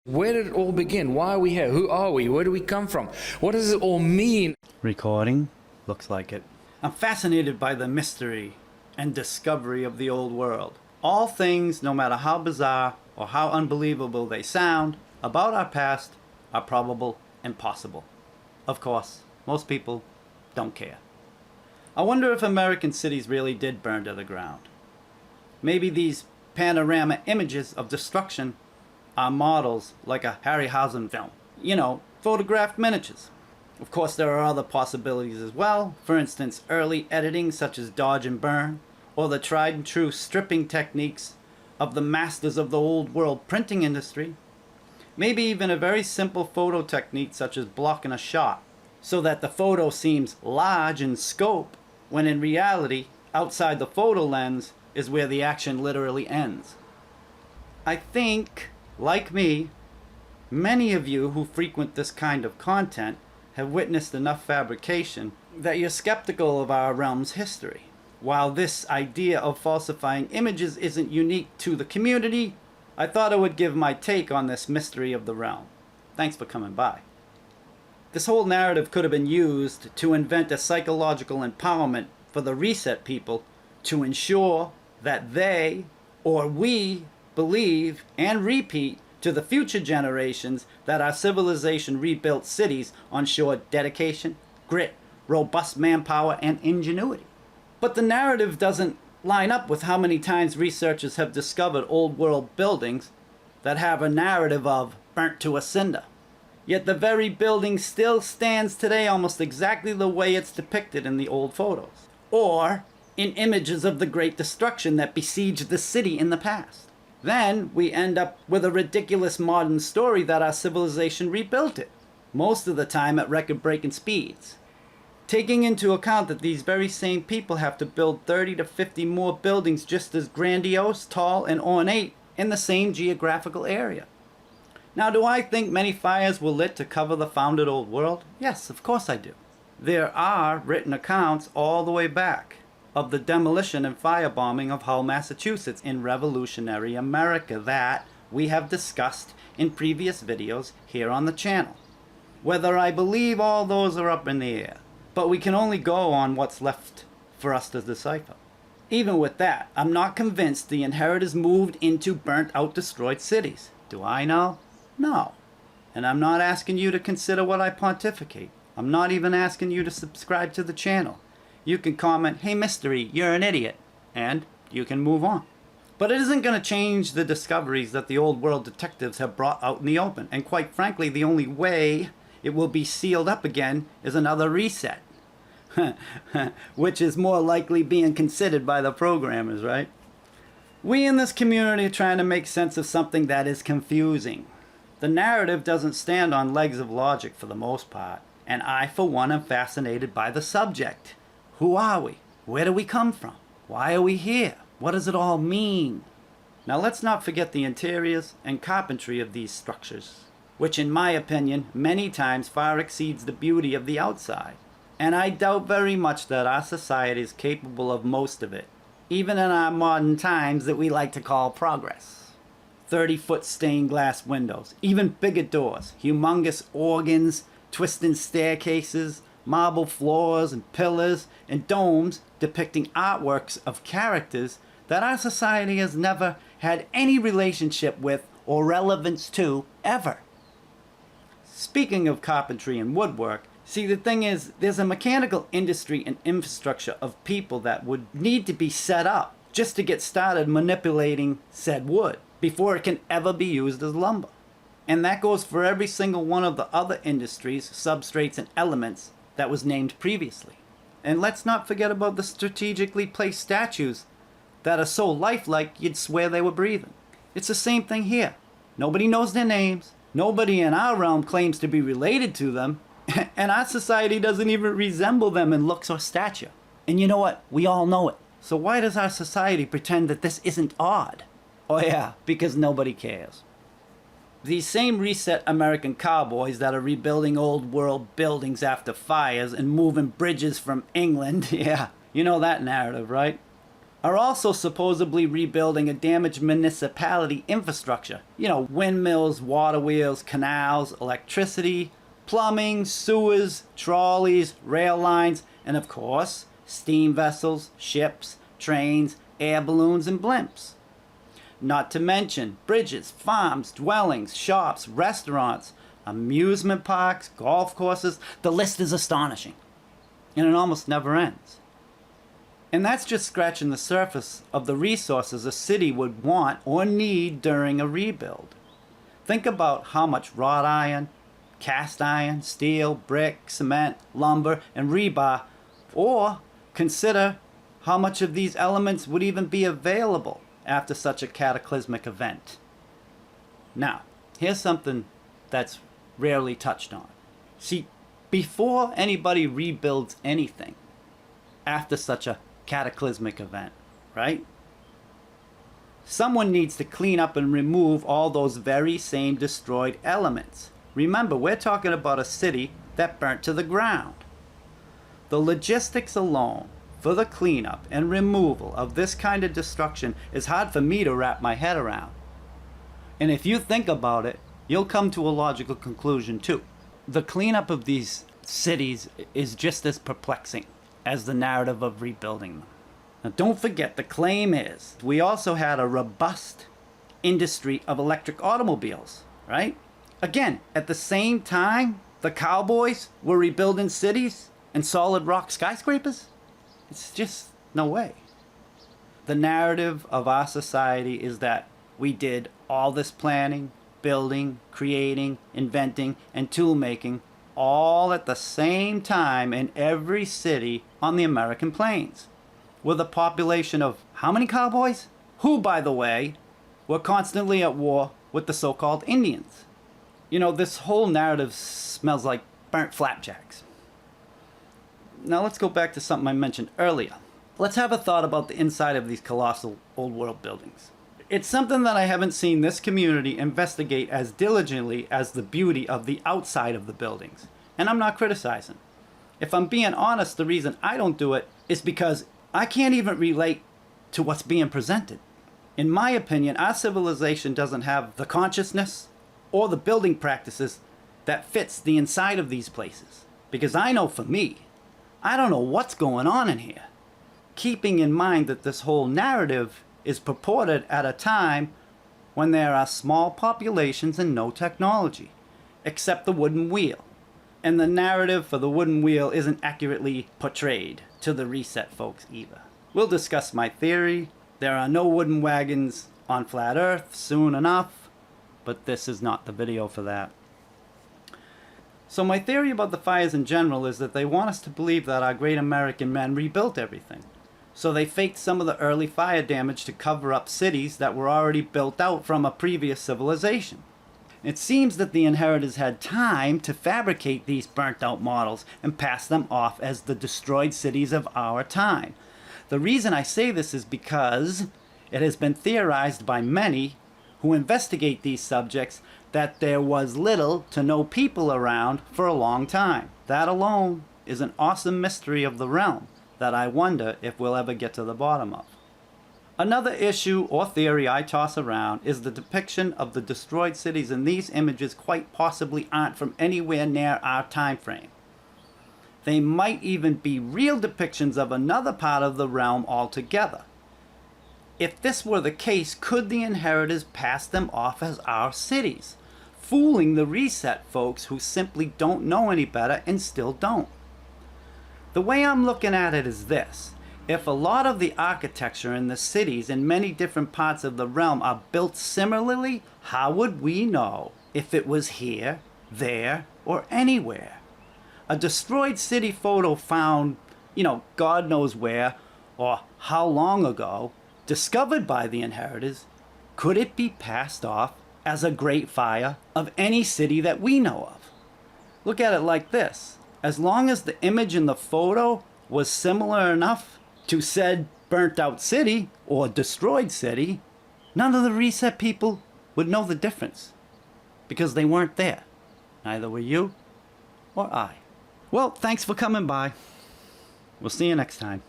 Where did it all begin? Why are we here? Who are we? Where do we come from? What does it all mean? Recording. Looks like it. I'm fascinated by the mystery and discovery of the old world. All things, no matter how bizarre or how unbelievable they sound, about our past are probable and possible. Of course, most people don't care. I wonder if American cities really did burn to the ground. Maybe these panorama images of destruction are models like a Harryhausen film. You know, photographed miniatures. Of course, there are other possibilities as well. For instance, early editing such as dodge and burn, or the tried and true stripping techniques of the masters of the old world printing industry. Maybe even a very simple photo technique such as blocking a shot, so that the photo seems large in scope, when in reality, outside the photo lens is where the action literally ends. I think, like me, many of you who frequent this kind of content have witnessed enough fabrication that you're skeptical of our realm's history. While this idea of falsifying images isn't unique to the community, I thought I would give my take on this mystery of the realm. Thanks for coming by. This whole narrative could have been used to invent a psychological empowerment for the reset people to ensure that they, or we, believe and repeat to the future generations that our civilization rebuilt cities on shore dedication, grit, robust manpower, and ingenuity. But the narrative doesn't line up with how many times researchers have discovered old world buildings that have a narrative of burnt to a cinder. Yet the very building still stands today almost exactly the way it's depicted in the old photos, or in images of the great destruction that besieged the city in the past. Then we end up with a ridiculous modern story that our civilization rebuilt it, most of the time at record-breaking speeds. Taking into account that these very same people have to build 30 to 50 more buildings just as grandiose, tall, and ornate in the same geographical area. Now, do I think many fires were lit to cover the founded old world? Yes, of course I do. There are written accounts all the way back of the demolition and firebombing of Hull, Massachusetts in revolutionary America that we have discussed in previous videos here on the channel. Whether I believe all those are up in the air, but we can only go on what's left for us to decipher. Even with that, I'm not convinced the inheritors moved into burnt out, destroyed cities. Do I know? No. And I'm not asking you to consider what I pontificate. I'm not even asking you to subscribe to the channel. You can comment, "Hey Mystery, you're an idiot," and you can move on. But it isn't going to change the discoveries that the old world detectives have brought out in the open. And quite frankly, the only way it will be sealed up again is another reset. Which is more likely being considered by the programmers, right? We in this community are trying to make sense of something that is confusing. The narrative doesn't stand on legs of logic for the most part. And I, for one, am fascinated by the subject. Who are we? Where do we come from? Why are we here? What does it all mean? Now let's not forget the interiors and carpentry of these structures, which in my opinion many times far exceeds the beauty of the outside. And I doubt very much that our society is capable of most of it, even in our modern times that we like to call progress. 30-foot stained glass windows, even bigger doors, humongous organs, twisting staircases, marble floors and pillars and domes depicting artworks of characters that our society has never had any relationship with or relevance to ever. Speaking of carpentry and woodwork, see, the thing is, there's a mechanical industry and infrastructure of people that would need to be set up just to get started manipulating said wood before it can ever be used as lumber. And that goes for every single one of the other industries, substrates, and elements that was named previously. And let's not forget about the strategically placed statues that are so lifelike you'd swear they were breathing. It's the same thing here. Nobody knows their names. Nobody in our realm claims to be related to them. And our society doesn't even resemble them in looks or stature. And you know what? We all know it. So why does our society pretend that this isn't odd? Oh yeah, because nobody cares. These same reset American cowboys that are rebuilding old world buildings after fires and moving bridges from England, yeah, you know that narrative, right? are also supposedly rebuilding a damaged municipality infrastructure. You know, windmills, water wheels, canals, electricity, plumbing, sewers, trolleys, rail lines, and of course, steam vessels, ships, trains, air balloons, and blimps. Not to mention bridges, farms, dwellings, shops, restaurants, amusement parks, golf courses. The list is astonishing, and it almost never ends. And that's just scratching the surface of the resources a city would want or need during a rebuild. Think about how much wrought iron, cast iron, steel, brick, cement, lumber, and rebar, or consider how much of these elements would even be available after such a cataclysmic event. Now, here's something that's rarely touched on. See, before anybody rebuilds anything after such a cataclysmic event, right? Someone needs to clean up and remove all those very same destroyed elements. Remember, we're talking about a city that burnt to the ground. The logistics alone for the cleanup and removal of this kind of destruction is hard for me to wrap my head around. And if you think about it, you'll come to a logical conclusion too. The cleanup of these cities is just as perplexing as the narrative of rebuilding them. Now, don't forget, the claim is we also had a robust industry of electric automobiles, right? Again, at the same time, the cowboys were rebuilding cities and solid rock skyscrapers? It's just no way. The narrative of our society is that we did all this planning, building, creating, inventing, and tool making all at the same time in every city on the American plains, with a population of how many cowboys? Who, by the way, were constantly at war with the so-called Indians. You know, this whole narrative smells like burnt flapjacks. Now let's go back to something I mentioned earlier. Let's have a thought about the inside of these colossal old world buildings. It's something that I haven't seen this community investigate as diligently as the beauty of the outside of the buildings. And I'm not criticizing. If I'm being honest, the reason I don't do it is because I can't even relate to what's being presented. In my opinion, our civilization doesn't have the consciousness or the building practices that fits the inside of these places. Because I know for me, I don't know what's going on in here. Keeping in mind that this whole narrative is purported at a time when there are small populations and no technology, except the wooden wheel. And the narrative for the wooden wheel isn't accurately portrayed to the reset folks either. We'll discuss my theory. There are no wooden wagons on flat Earth soon enough, but this is not the video for that. So my theory about the fires in general is that they want us to believe that our great American men rebuilt everything. So they faked some of the early fire damage to cover up cities that were already built out from a previous civilization. It seems that the inheritors had time to fabricate these burnt out models and pass them off as the destroyed cities of our time. The reason I say this is because it has been theorized by many who investigate these subjects that there was little to no people around for a long time. That alone is an awesome mystery of the realm that I wonder if we'll ever get to the bottom of. Another issue or theory I toss around is the depiction of the destroyed cities in these images quite possibly aren't from anywhere near our time frame. They might even be real depictions of another part of the realm altogether. If this were the case, could the inheritors pass them off as our cities, fooling the reset folks who simply don't know any better and still don't? The way I'm looking at it is this. If a lot of the architecture in the cities in many different parts of the realm are built similarly, how would we know if it was here, there, or anywhere? A destroyed city photo found, God knows where or how long ago, discovered by the inheritors, could it be passed off as a great fire of any city that we know of? Look at it like this. As long as the image in the photo was similar enough to said burnt out city or destroyed city, none of the reset people would know the difference because they weren't there. Neither were you or I. Well, thanks for coming by. We'll see you next time.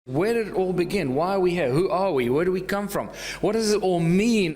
Where did it all begin? Why are we here? Who are we? Where do we come from? What does it all mean?